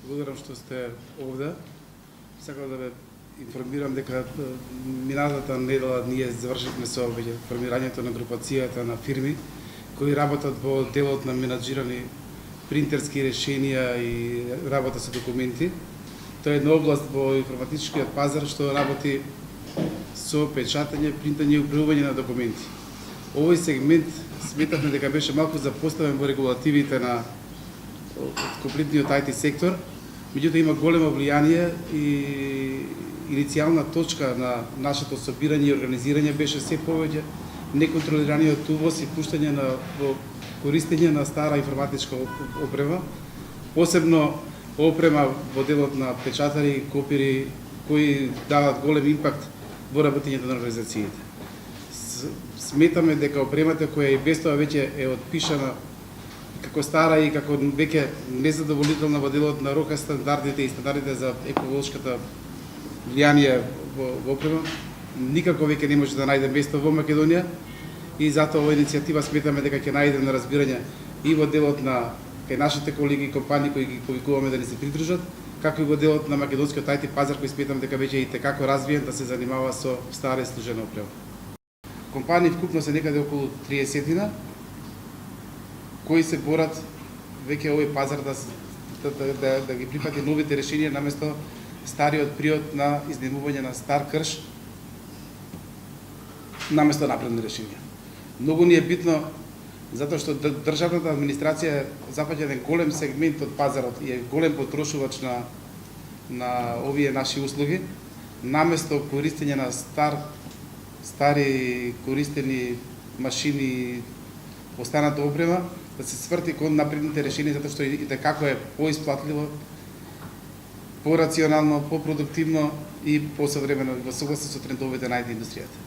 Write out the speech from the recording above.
Благодарам што сте овде. Сакам да ве информирам дека минатата недела ние завршивме со формирањето на групацијата на фирми кои работат во делот на менаџирани принтерски решенија и работа со документи. Тоа е една област во информатичкиот пазар што работи со печатање, принтање и управување на документи. Овој сегмент сметавме дека беше малку запоставен во регулативите на комплетниот IT сектор, меѓутоа има големо влијание и иницијална точка на нашето собирање и организирање беше се повеќе неконтролираниот увоз и пуштање во користење на стара информатичка опрема, посебно опрема во делот на печатари и копири кои дават голем импакт во работењето на организациите. Сметаме дека опремата која и без тоа веќе е отпишана како стара и како веќе незадоволителна во делот на рока стандардите и стандардите за екологската влијание во опрема, никако веќе не може да најде место во Македонија и затоа оваа иницијатива сметаме дека ќе најде на разбирање и во делот на кај нашите колеги и компании кои ги повикуваме да ни се придружат, како и во делот на македонскиот IT пазар кој сметам дека веќе е и текако развиен да се занимава со стара и служена опрема. Компании вкупно се некаде околу 30 кои се борат веќе овој пазар да ги прифати новите решенија наместо стариот приод на изнемување на стар крш наместо напредни решенија. Многу ни е битно затоа што државната администрација запаѓа еден голем сегмент од пазарот и е голем потрошувач на овие наши услуги, наместо користење на стари користени машини, останата опрема, да се сврти кон напредните решенија затоа што и како е поисплатливо, порационално, попродуктивно и посовремено во согласие со трендовите на IT индустријата.